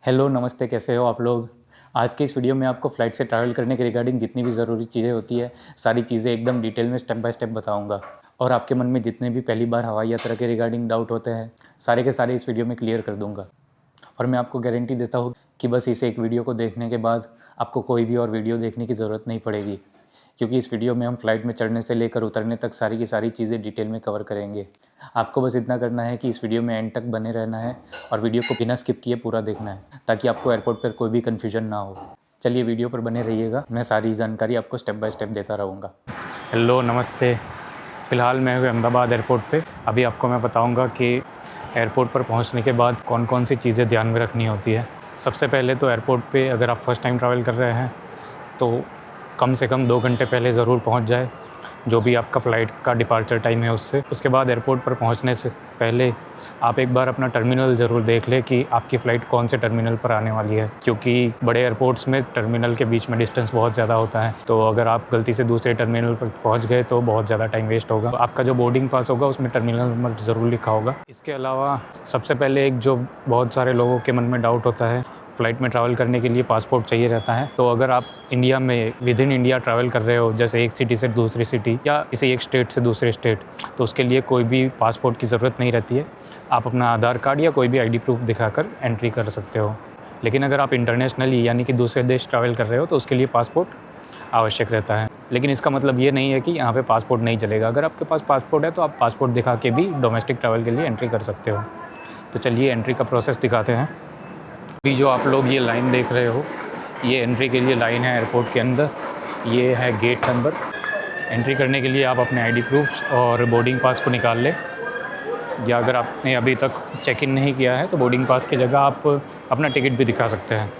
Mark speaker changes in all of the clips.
Speaker 1: Hello, नमस्ते, कैसे हो आप लोग? आज की इस वीडियो में आपको फ़्लाइट से ट्रैवल करने के रिगार्डिंग जितनी भी ज़रूरी चीज़ें होती है, सारी चीज़ें एकदम डिटेल में स्टेप बाय स्टेप बताऊँगा। और आपके मन में जितने भी पहली बार हवाई यात्रा के रिगार्डिंग डाउट होते हैं, सारे के सारे इस वीडियो में क्लियर कर दूँगा। और मैं आपको गारंटी देता हूँ कि बस इस एक वीडियो को देखने के बाद आपको कोई भी और वीडियो देखने की ज़रूरत नहीं पड़ेगी, क्योंकि इस वीडियो में हम फ़्लाइट में चढ़ने से लेकर उतरने तक सारी की सारी चीज़ें डिटेल में कवर करेंगे। आपको बस इतना करना है कि इस वीडियो में एंड तक बने रहना है और वीडियो को बिना स्किप किए पूरा देखना है, ताकि आपको एयरपोर्ट पर कोई भी कन्फ्यूजन ना हो। चलिए वीडियो पर बने रहिएगा, मैं सारी जानकारी आपको स्टेप बाय स्टेप देता रहूँगा। हेलो, नमस्ते। फ़िलहाल मैं हूँ अहमदाबाद एयरपोर्ट पे। अभी आपको मैं बताऊँगा कि एयरपोर्ट पर पहुँचने के बाद कौन कौन सी चीज़ें ध्यान में रखनी होती है। सबसे पहले तो एयरपोर्ट पे अगर आप फर्स्ट टाइम ट्रैवल कर रहे हैं तो कम से कम 2 घंटे पहले ज़रूर पहुँच जाए, जो भी आपका फ़्लाइट का डिपार्चर टाइम है उससे। उसके बाद एयरपोर्ट पर पहुँचने से पहले आप एक बार अपना टर्मिनल ज़रूर देख लें कि आपकी फ़्लाइट कौन से टर्मिनल पर आने वाली है, क्योंकि बड़े एयरपोर्ट्स में टर्मिनल के बीच में डिस्टेंस बहुत ज़्यादा होता है। तो अगर आप गलती से दूसरे टर्मिनल पर पहुँच गए तो बहुत ज़्यादा टाइम वेस्ट होगा। आपका जो बोर्डिंग पास होगा उसमें टर्मिनल नंबर ज़रूर लिखा होगा। इसके अलावा सबसे पहले एक जो बहुत सारे लोगों के मन में डाउट होता है, फ़्लाइट में ट्रैवल करने के लिए पासपोर्ट चाहिए रहता है। तो अगर आप इंडिया में विद इन इंडिया ट्रैवल कर रहे हो, जैसे एक सिटी से दूसरी सिटी या किसी एक स्टेट से दूसरे स्टेट, तो उसके लिए कोई भी पासपोर्ट की ज़रूरत नहीं रहती है। आप अपना आधार कार्ड या कोई भी आईडी प्रूफ दिखाकर एंट्री कर सकते हो। लेकिन अगर आप इंटरनेशनली यानी कि दूसरे देश ट्रैवल कर रहे हो तो उसके लिए पासपोर्ट आवश्यक रहता है। लेकिन इसका मतलब ये नहीं है कि यहाँ पे पासपोर्ट नहीं चलेगा। अगर आपके पास पासपोर्ट है तो आप पासपोर्ट दिखा के भी डोमेस्टिक ट्रैवल के लिए एंट्री कर सकते हो। तो चलिए एंट्री का प्रोसेस दिखाते हैं। अभी जो आप लोग ये लाइन देख रहे हो, ये एंट्री के लिए लाइन है एयरपोर्ट के अंदर। ये है गेट नंबर। एंट्री करने के लिए आप अपने आईडी प्रूफ्स और बोर्डिंग पास को निकाल लें, या अगर आपने अभी तक चेक इन नहीं किया है तो बोर्डिंग पास की जगह आप अपना टिकट भी दिखा सकते हैं।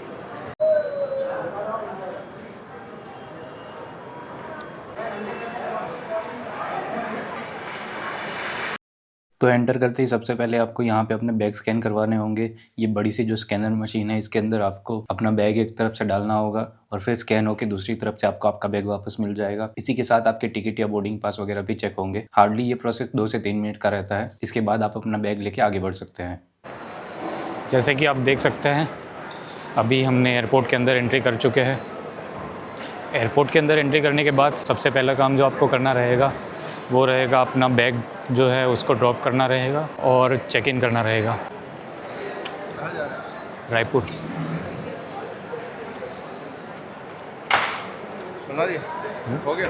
Speaker 1: तो एंटर करते ही सबसे पहले आपको यहाँ पे अपने बैग स्कैन करवाने होंगे। ये बड़ी सी जो स्कैनर मशीन है, इसके अंदर आपको अपना बैग एक तरफ से डालना होगा और फिर स्कैन होकर दूसरी तरफ से आपको आपका बैग वापस मिल जाएगा। इसी के साथ आपके टिकट या बोर्डिंग पास वगैरह भी चेक होंगे। हार्डली ये प्रोसेस 2 से 3 मिनट का रहता है। इसके बाद आप अपना बैग लेके आगे बढ़ सकते हैं। जैसे कि आप देख सकते हैं, अभी हमने एयरपोर्ट के अंदर एंट्री कर चुके हैं। एयरपोर्ट के अंदर एंट्री करने के बाद सबसे पहला काम जो आपको करना रहेगा वो रहेगा अपना बैग जो है उसको ड्रॉप करना रहेगा और चेक इन करना रहेगा।
Speaker 2: कहाँ जा रहा है?
Speaker 1: रायपुर।
Speaker 2: बना दिया? हो गया?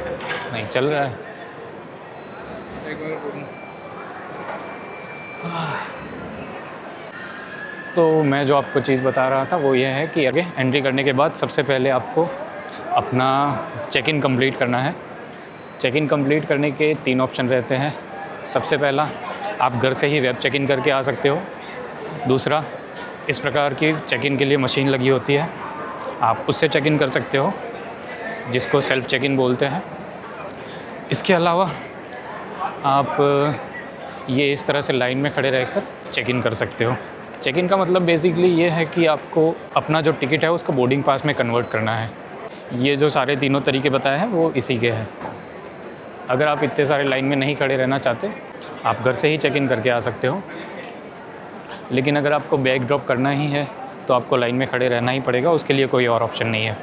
Speaker 1: नहीं चल रहा है।
Speaker 2: एक मिनट रुकना।
Speaker 1: तो मैं जो आपको चीज़ बता रहा था वो ये है कि आगे एंट्री करने के बाद सबसे पहले आपको अपना चेक इन कंप्लीट करना है। चेक इन कंप्लीट करने के 3 ऑप्शन रहते हैं। सबसे पहला, आप घर से ही वेब चेक इन करके आ सकते हो। दूसरा, इस प्रकार की चेक इन के लिए मशीन लगी होती है, आप उससे चेक इन कर सकते हो, जिसको सेल्फ चेक इन बोलते हैं। इसके अलावा आप ये इस तरह से लाइन में खड़े रहकर चेक इन कर सकते हो। चेक इन का मतलब बेसिकली ये है कि आपको अपना जो टिकट है उसको बोर्डिंग पास में कन्वर्ट करना है। ये जो सारे तीनों तरीके बताए हैं वो इसी के हैं। अगर आप इतने सारे लाइन में नहीं खड़े रहना चाहते, आप घर से ही चेक इन करके आ सकते हो। लेकिन अगर आपको बैग ड्रॉप करना ही है तो आपको लाइन में खड़े रहना ही पड़ेगा, उसके लिए कोई और ऑप्शन नहीं है।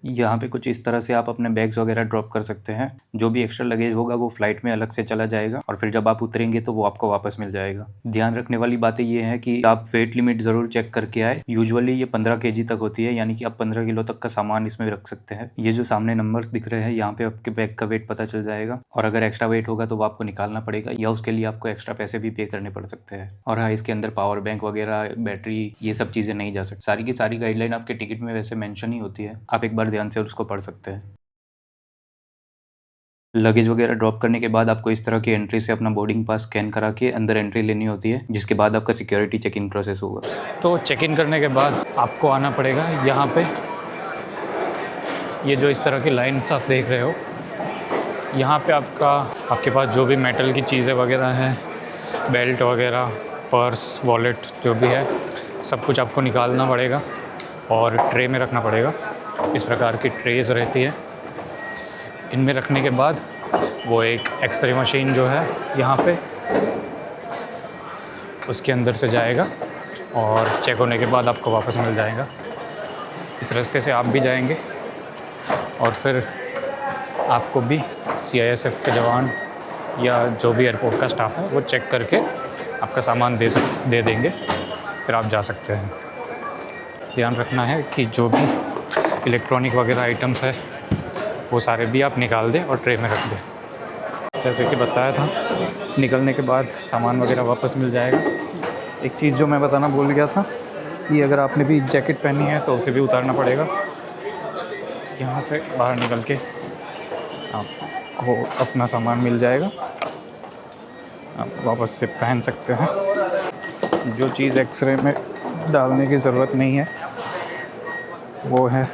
Speaker 1: यहाँ पे कुछ इस तरह से आप अपने बैग्स वगैरह ड्रॉप कर सकते हैं। जो भी एक्स्ट्रा लगेज होगा वो फ़्लाइट में अलग से चला जाएगा और फिर जब आप उतरेंगे तो वो आपको वापस मिल जाएगा। ध्यान रखने वाली बातें ये हैं कि आप वेट लिमिट ज़रूर चेक करके आए। यूजुअली ये 15 kg तक होती है, यानी कि आप 15 किलो तक का सामान इसमें रख सकते हैं। ये जो सामने नंबर्स दिख रहे हैं, यहाँ पे आपके बैग का वेट पता चल जाएगा और अगर एक्स्ट्रा वेट होगा तो वो आपको निकालना पड़ेगा, या उसके लिए आपको एक्स्ट्रा पैसे भी पे करने पड़ सकते हैं। और हाँ, इसके अंदर पावर बैंक वगैरह, बैटरी, ये सब चीज़ें नहीं जा सकती। सारी की सारी गाइडलाइन आपके टिकट में वैसे मेंशन ही होती है, आप एक बार ध्यान से उसको पढ़ सकते हैं। लगेज वगैरह ड्रॉप करने के बाद आपको इस तरह की एंट्री से अपना बोर्डिंग पास स्कैन करा के अंदर एंट्री लेनी होती है, जिसके बाद आपका सिक्योरिटी चेक इन प्रोसेस होगा। तो चेक इन करने के बाद आपको आना पड़ेगा यहाँ पे। ये जो इस तरह की लाइन्स आप देख रहे हो, यहाँ पे आपके पास जो भी मेटल की चीज़ें वगैरह हैं, बेल्ट वगैरह, पर्स, वॉलेट, जो भी है सब कुछ आपको निकालना पड़ेगा और ट्रे में रखना पड़ेगा। इस प्रकार की ट्रेज़ रहती है। इनमें रखने के बाद वो एक एक्सरे मशीन जो है यहाँ पे, उसके अंदर से जाएगा और चेक होने के बाद आपको वापस मिल जाएगा। इस रास्ते से आप भी जाएंगे और फिर आपको भी CISF के जवान या जो भी एयरपोर्ट का स्टाफ है वो चेक करके आपका सामान दे देंगे, फिर आप जा सकते हैं। ध्यान रखना है कि जो भी इलेक्ट्रॉनिक वगैरह आइटम्स है वो सारे भी आप निकाल दें और ट्रे में रख दें। जैसे कि बताया था, निकलने के बाद सामान वगैरह वापस मिल जाएगा। एक चीज़ जो मैं बताना भूल गया था कि अगर आपने भी जैकेट पहनी है तो उसे भी उतारना पड़ेगा। यहाँ से बाहर निकल के आपको अपना सामान मिल जाएगा, आप वापस से पहन सकते हैं। जो चीज़ एक्सरे में डालने की ज़रूरत नहीं है वो है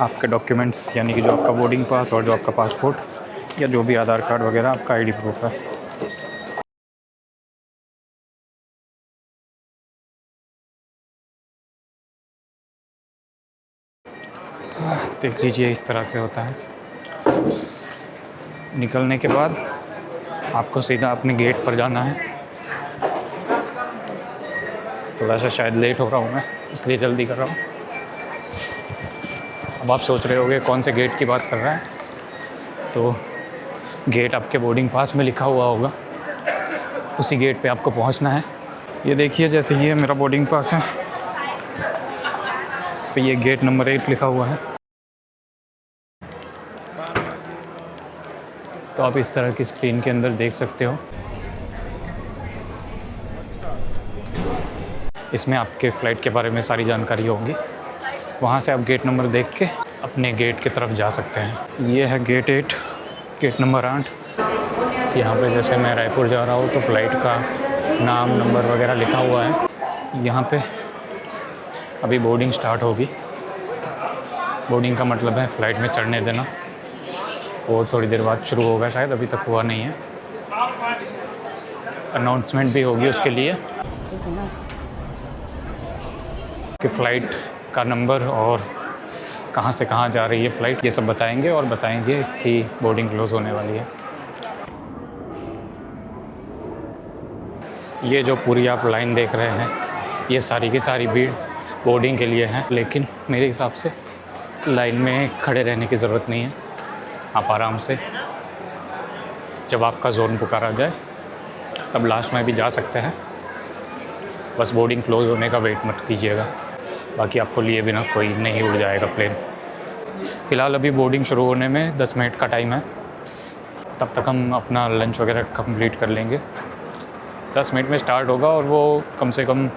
Speaker 1: आपके डॉक्यूमेंट्स, यानी कि जो आपका बोर्डिंग पास और जो आपका पासपोर्ट या जो भी आधार कार्ड वगैरह आपका ID प्रूफ है। देख लीजिए इस तरह से होता है। निकलने के बाद आपको सीधा अपने गेट पर जाना है। थोड़ा सा शायद लेट हो रहा हूँ मैं, इसलिए जल्दी कर रहा हूँ। अब आप सोच रहे होंगे कौन से गेट की बात कर रहा है, तो गेट आपके बोर्डिंग पास में लिखा हुआ होगा, उसी गेट पे आपको पहुँचना है। ये देखिए, जैसे ये मेरा बोर्डिंग पास है, इस पर ये गेट नंबर 8 लिखा हुआ है। तो आप इस तरह की स्क्रीन के अंदर देख सकते हो। इसमें आपके फ़्लाइट के बारे में सारी जानकारी होगी। वहाँ से आप गेट नंबर देख के अपने गेट की तरफ जा सकते हैं। ये है गेट 8, गेट नंबर 8। यहाँ पे जैसे मैं रायपुर जा रहा हूँ तो फ़्लाइट का नाम, नंबर वगैरह लिखा हुआ है। यहाँ पे अभी बोर्डिंग स्टार्ट होगी। बोर्डिंग का मतलब है फ़्लाइट में चढ़ने देना। वो थोड़ी देर बाद शुरू होगा शायद, अभी तक हुआ नहीं है। अनाउंसमेंट भी होगी उसके लिए कि फ़्लाइट का नंबर और कहाँ से कहाँ जा रही है फ़्लाइट, ये सब बताएंगे और बताएंगे कि बोर्डिंग क्लोज़ होने वाली है। ये जो पूरी आप लाइन देख रहे हैं, ये सारी की सारी भीड़ बोर्डिंग के लिए है, लेकिन मेरे हिसाब से लाइन में खड़े रहने की ज़रूरत नहीं है। आप आराम से जब आपका ज़ोन पुकारा जाए तब लास्ट में भी जा सकते हैं। बस बोर्डिंग क्लोज़ होने का वेट मत कीजिएगा, बाकी आपको लिए बिना कोई नहीं उड़ जाएगा प्लेन। फ़िलहाल अभी बोर्डिंग शुरू होने में 10 मिनट का टाइम है, तब तक हम अपना लंच वगैरह कंप्लीट कर लेंगे। 10 मिनट में स्टार्ट होगा और वो कम से कम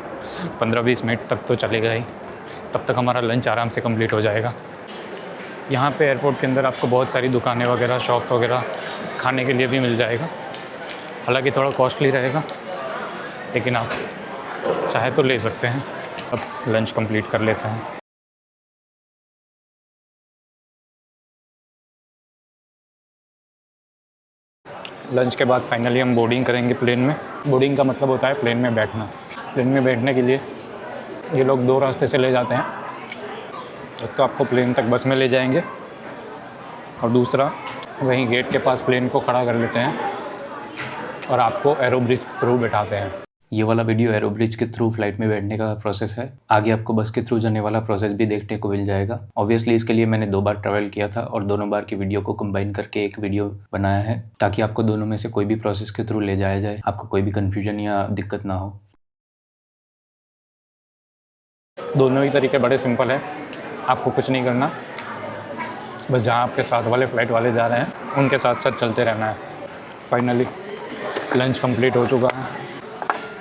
Speaker 1: 15-20 मिनट तक तो चलेगा ही, तब तक हमारा लंच आराम से कंप्लीट हो जाएगा। यहाँ पे एयरपोर्ट के अंदर आपको बहुत सारी दुकानें वगैरह, शॉप्स वगैरह खाने के लिए भी मिल जाएगा। हालांकि थोड़ा कॉस्टली रहेगा, लेकिन आप चाहे तो ले सकते हैं। अब लंच कंप्लीट कर लेते हैं। लंच के बाद फाइनली हम बोर्डिंग करेंगे प्लेन में। बोर्डिंग का मतलब होता है प्लेन में बैठना। प्लेन में बैठने के लिए ये लोग 2 रास्ते से ले जाते हैं। एक तो आपको प्लेन तक बस में ले जाएंगे और दूसरा वहीं गेट के पास प्लेन को खड़ा कर लेते हैं और आपको एरो ब्रिज थ्रू बैठाते हैं। ये वाला वीडियो एरो ब्रिज के थ्रू फ्लाइट में बैठने का प्रोसेस है। आगे आपको बस के थ्रू जाने वाला प्रोसेस भी देखने को मिल जाएगा। ऑब्वियसली इसके लिए मैंने 2 बार ट्रैवल किया था और दोनों बार की वीडियो को कंबाइन करके एक वीडियो बनाया है, ताकि आपको दोनों में से कोई भी प्रोसेस के थ्रू ले जाया जाए, आपको कोई भी कन्फ्यूजन या दिक्कत ना हो। दोनों ही तरीके बड़े सिंपल है। आपको कुछ नहीं करना, बस जहाँ आपके साथ वाले फ़्लाइट वाले जा रहे हैं उनके साथ साथ चलते रहना है। फाइनली लंच कंप्लीट हो चुका है।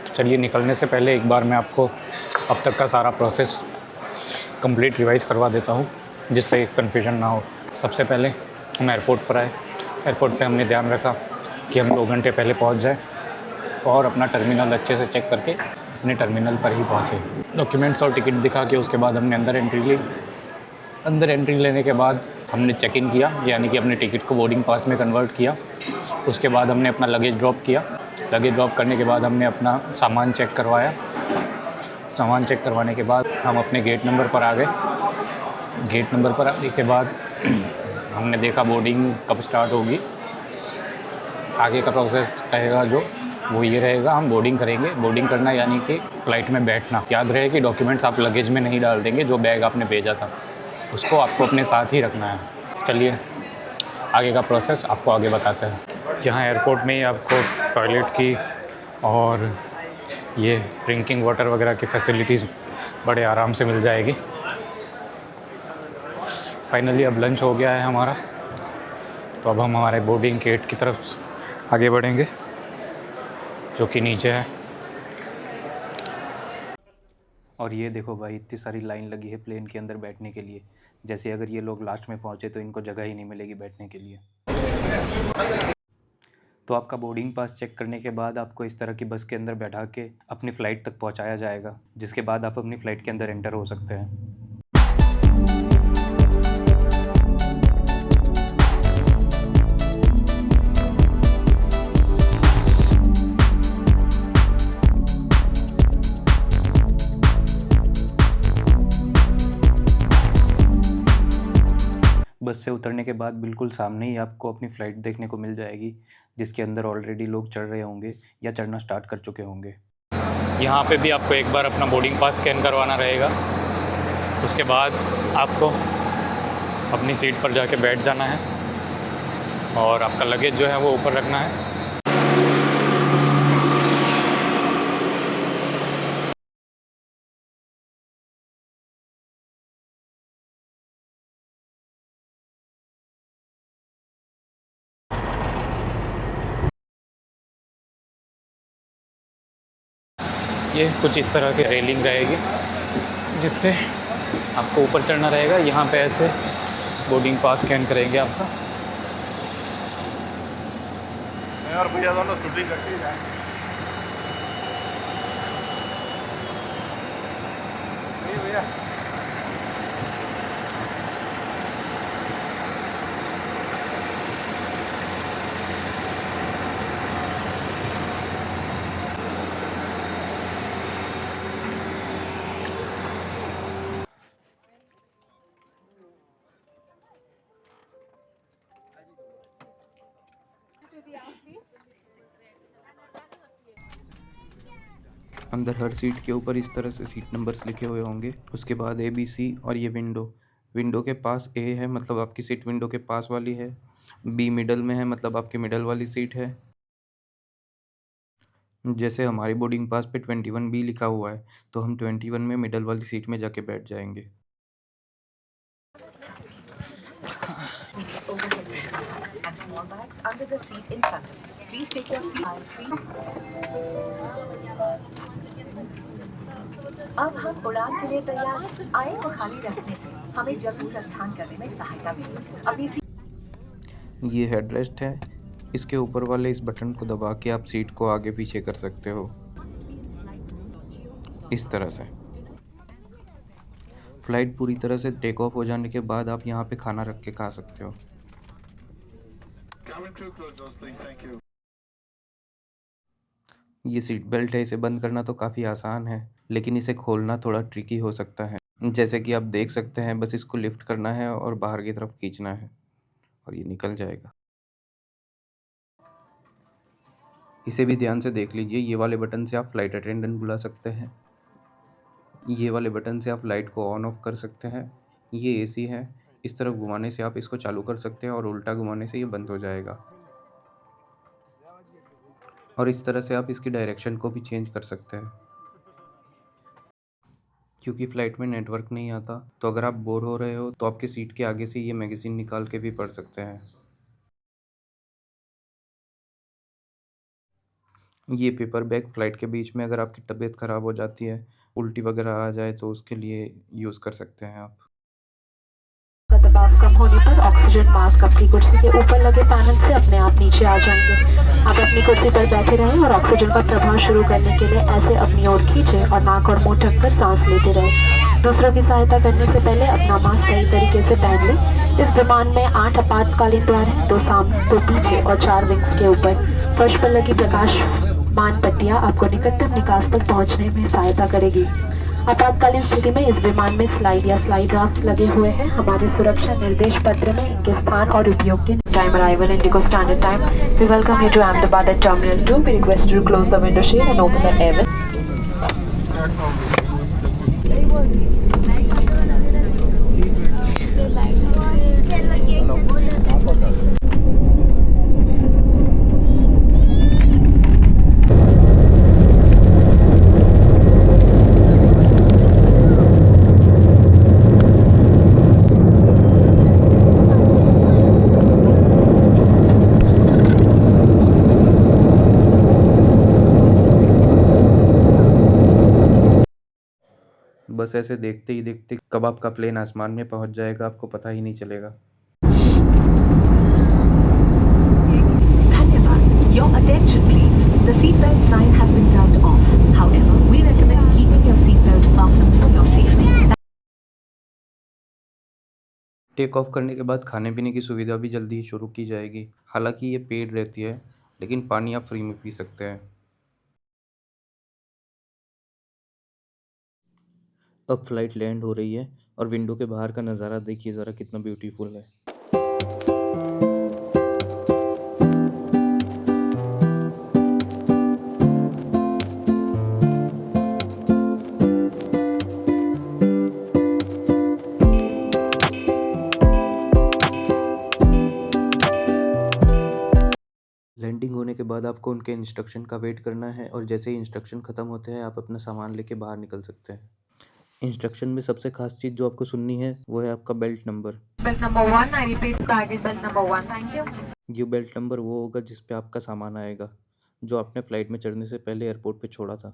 Speaker 1: चलिए, निकलने से पहले एक बार मैं आपको अब तक का सारा प्रोसेस कंप्लीट रिवाइज़ करवा देता हूँ, जिससे कन्फ्यूजन ना हो। सबसे पहले हम एयरपोर्ट पर आए। एयरपोर्ट पे हमने ध्यान रखा कि हम 2 घंटे पहले पहुँच जाए और अपना टर्मिनल अच्छे से चेक करके अपने टर्मिनल पर ही पहुँचे। डॉक्यूमेंट्स और टिकट दिखा के उसके बाद हमने अंदर एंट्री ली। अंदर एंट्री लेने के बाद हमने चेक इन किया, यानी कि अपने टिकट को बोर्डिंग पास में कन्वर्ट किया। उसके बाद हमने अपना लगेज ड्रॉप किया। लगेज ड्रॉप करने के बाद हमने अपना सामान चेक करवाया। सामान चेक करवाने के बाद हम अपने गेट नंबर पर आ गए। गेट नंबर पर आने के बाद हमने देखा बोर्डिंग कब स्टार्ट होगी। आगे का प्रोसेस रहेगा जो वो ये रहेगा, हम बोर्डिंग करेंगे। बोर्डिंग करना यानी कि फ़्लाइट में बैठना। याद रहे कि डॉक्यूमेंट्स आप लगेज में नहीं डाल देंगे, जो बैग आपने भेजा था उसको आपको अपने साथ ही रखना है। चलिए आगे का प्रोसेस आपको आगे बताते हैं। यहाँ एयरपोर्ट में ही आपको टॉयलेट की और ये ड्रिंकिंग वाटर वगैरह की फैसिलिटीज़ बड़े आराम से मिल जाएगी। फाइनली अब लंच हो गया है हमारा, तो अब हम हमारे बोर्डिंग गेट की तरफ आगे बढ़ेंगे जो कि नीचे है। और ये देखो भाई, इतनी सारी लाइन लगी है प्लेन के अंदर बैठने के लिए। जैसे अगर ये लोग लास्ट में पहुँचे तो इनको जगह ही नहीं मिलेगी बैठने के लिए। तो आपका बोर्डिंग पास चेक करने के बाद आपको इस तरह की बस के अंदर बैठा के अपनी फ़्लाइट तक पहुँचाया जाएगा, जिसके बाद आप अपनी फ़्लाइट के अंदर एंटर हो सकते हैं। बस से उतरने के बाद बिल्कुल सामने ही आपको अपनी फ़्लाइट देखने को मिल जाएगी, जिसके अंदर ऑलरेडी लोग चढ़ रहे होंगे या चढ़ना स्टार्ट कर चुके होंगे। यहाँ पे भी आपको एक बार अपना बोर्डिंग पास स्कैन करवाना रहेगा। उसके बाद आपको अपनी सीट पर जाके बैठ जाना है और आपका लगेज जो है वो ऊपर रखना है। ये कुछ इस तरह की रेलिंग रहेगी जिससे आपको ऊपर चढ़ना रहेगा। यहाँ पे ऐसे बोर्डिंग पास स्कैन करेंगे आपका।
Speaker 2: और भैया दोनों शूटिंग करती है। नहीं भैया,
Speaker 3: अंदर हर सीट के ऊपर इस तरह से सीट नंबर्स लिखे हुए होंगे। उसके बाद ABC और ये विंडो के पास A है, मतलब आपकी सीट विंडो के पास वाली है। B मिडल में है, मतलब आपकी मिडल वाली सीट है। जैसे हमारी बोर्डिंग पास पे 21B लिखा हुआ है, तो हम 21 में मिडल वाली सीट में जाके बैठ जाएंगे।
Speaker 4: अब हम उड़ान के लिए तैयार हैं। आए को खाली रखने से हमें जल्दी प्रस्थान करने में सहायता मिलेगी। अपनी
Speaker 3: ये हेडरेस्ट है, इसके ऊपर वाले इस बटन को दबा के आप सीट को आगे पीछे कर सकते हो इस तरह से। फ्लाइट पूरी तरह से टेक ऑफ हो जाने के बाद आप यहाँ पे खाना रख के खा सकते हो। ये सीट बेल्ट है, इसे बंद करना तो काफ़ी आसान है, लेकिन इसे खोलना थोड़ा ट्रिकी हो सकता है। जैसे कि आप देख सकते हैं, बस इसको लिफ्ट करना है और बाहर की तरफ खींचना है और ये निकल जाएगा। इसे भी ध्यान से देख लीजिए। ये वाले बटन से आप फ्लाइट अटेंडेंट बुला सकते हैं। ये वाले बटन से आप लाइट को ऑन ऑफ कर सकते हैं। ये AC है, इस तरफ घुमाने से आप इसको चालू कर सकते हैं और उल्टा घुमाने से ये बंद हो जाएगा। और इस तरह से आप इसकी डायरेक्शन को भी चेंज कर सकते हैं। क्योंकि फ़्लाइट में नेटवर्क नहीं आता, तो अगर आप बोर हो रहे हो तो आपकी सीट के आगे से ये मैगज़ीन निकाल के भी पढ़ सकते हैं। ये पेपर बैग फ़्लाइट के बीच में अगर आपकी तबीयत ख़राब हो जाती है, उल्टी वगैरह आ जाए, तो उसके लिए यूज़ कर सकते हैं आप।
Speaker 4: का दबाव कम होने पर ऑक्सीजन मास्क अपनी कुर्सी के ऊपर लगे पैनल से अपने आप नीचे आ जाएंगे। आप अपनी कुर्सी पर बैठे रहें और ऑक्सीजन का प्रभाव शुरू करने के लिए ऐसे अपनी ओर खींचे और नाक और मुंह ढककर सांस लेते रहें। दूसरों की सहायता करने से पहले अपना मास्क सही तरीके से पहन लें। इस विमान में 8 आपातकालीन द्वार हैं, 2 सामने, 2 पीछे और 4 विंग्स के ऊपर। फर्श पर लगी प्रकाशमान पट्टियां आपको निकटतम निकास तक पहुंचने में सहायता करेगी। आपातकालीन स्थिति में इस विमान में स्लाइड या स्लाइड राफ्ट लगे हुए हैं। हमारे सुरक्षा निर्देश पत्र में इनके स्थान और उपयोग के time arrival IndiGo standard time. We welcome you to Ahmedabad at terminal 2। We request to close the window shade and open the air.
Speaker 3: बस ऐसे देखते ही देखते कब आपका प्लेन आसमान में पहुंच जाएगा आपको पता ही नहीं चलेगा।
Speaker 5: धन्यवाद। Your attention please. The seatbelt sign has been turned off. However, we recommend keeping your seatbelt fastened for your safety.
Speaker 3: Take off करने के बाद खाने पीने की सुविधा भी जल्दी ही शुरू की जाएगी। हालांकि ये पेड रहती है, लेकिन पानी आप फ्री में पी सकते हैं। अब फ्लाइट लैंड हो रही है और विंडो के बाहर का नज़ारा देखिए ज़रा कितना ब्यूटीफुल है। लैंडिंग होने के बाद आपको उनके इंस्ट्रक्शन का वेट करना है और जैसे ही इंस्ट्रक्शन ख़त्म होते हैं आप अपना सामान लेके बाहर निकल सकते हैं। इंस्ट्रक्शन में सबसे खास चीज़ जो आपको सुननी है वो है आपका belt number.
Speaker 4: Belt number 1, I repeat, baggage belt number 1. Thank you.
Speaker 3: ये बेल्ट नंबर वो होगा जिस पे आपका सामान आएगा जो आपने फ़्लाइट में चढ़ने से पहले एयरपोर्ट पे छोड़ा था।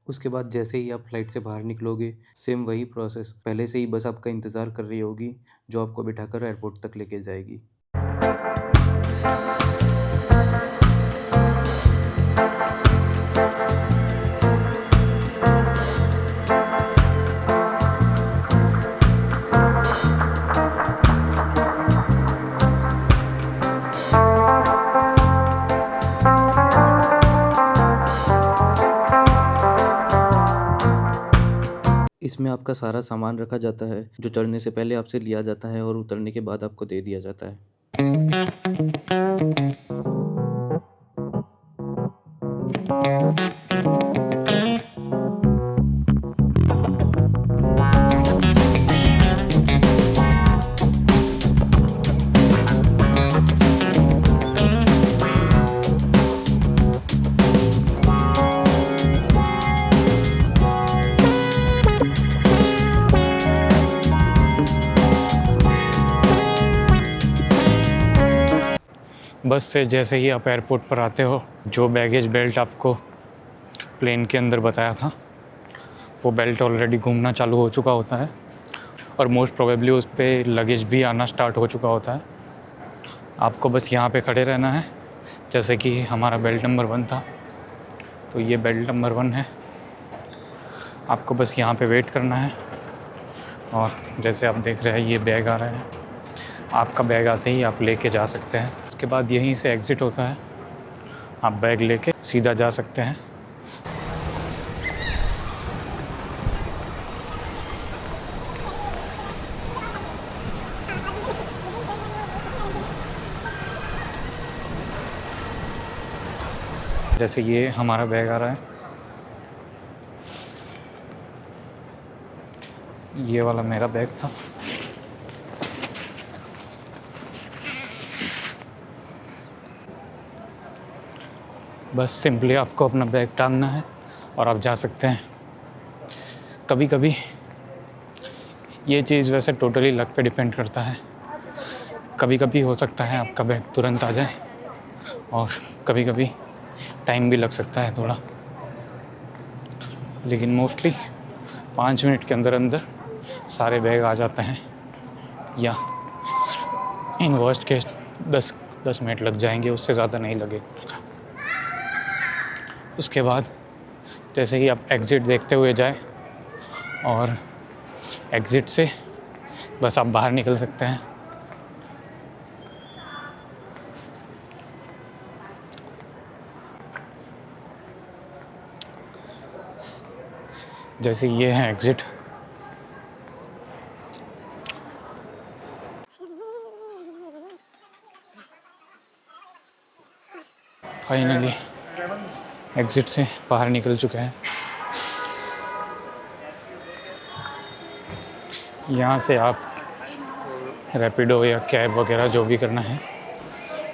Speaker 3: उसके बाद जैसे ही आप फ्लाइट से बाहर निकलोगे सेम वही प्रोसेस, पहले से ही बस आपका इंतज़ार कर रही होगी जो आपको बिठाकर एयरपोर्ट तक लेके जाएगी। इसमें आपका सारा सामान रखा जाता है जो चढ़ने से पहले आपसे लिया जाता है और उतरने के बाद आपको दे दिया जाता है।
Speaker 1: बस से जैसे ही आप एयरपोर्ट पर आते हो, जो बैगेज बेल्ट आपको प्लेन के अंदर बताया था वो बेल्ट ऑलरेडी घूमना चालू हो चुका होता है और मोस्ट प्रोबेबली उस पर लगेज भी आना स्टार्ट हो चुका होता है। आपको बस यहाँ पे खड़े रहना है। जैसे कि हमारा बेल्ट नंबर 1 था, तो ये बेल्ट नंबर 1 है। आपको बस यहाँ पे वेट करना है और जैसे आप देख रहे हैं ये बैग आ रहा है। आपका बैग आते ही आप लेके जा सकते हैं। उसके बाद यहीं से एग्ज़िट होता है, आप बैग लेके सीधा जा सकते हैं। जैसे ये हमारा बैग आ रहा है, ये वाला मेरा बैग था। बस सिंपली आपको अपना बैग टांगना है और आप जा सकते हैं। कभी कभी ये चीज़ वैसे टोटली लक पे डिपेंड करता है। कभी कभी हो सकता है आपका बैग तुरंत आ जाए और कभी कभी टाइम भी लग सकता है थोड़ा, लेकिन मोस्टली 5 मिनट के अंदर अंदर सारे बैग आ जाते हैं, या इन वर्स्ट केस 10 मिनट लग जाएंगे, उससे ज़्यादा नहीं लगे। उसके बाद जैसे ही आप एग्ज़िट देखते हुए जाए और एग्ज़िट से बस आप बाहर निकल सकते हैं। जैसे ये है एग्ज़िट। फाइनली एग्ज़िट से बाहर निकल चुके हैं। यहाँ से आप रैपिडो या कैब वगैरह जो भी करना है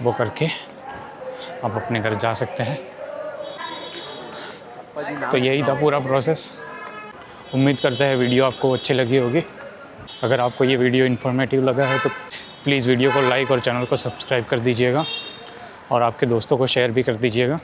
Speaker 1: वो करके आप अपने घर जा सकते हैं। तो यही था पूरा प्रोसेस। उम्मीद करते हैं वीडियो आपको अच्छी लगी होगी। अगर आपको ये वीडियो इन्फॉर्मेटिव लगा है तो प्लीज़ वीडियो को लाइक और चैनल को सब्सक्राइब कर दीजिएगा और आपके दोस्तों को शेयर भी कर दीजिएगा।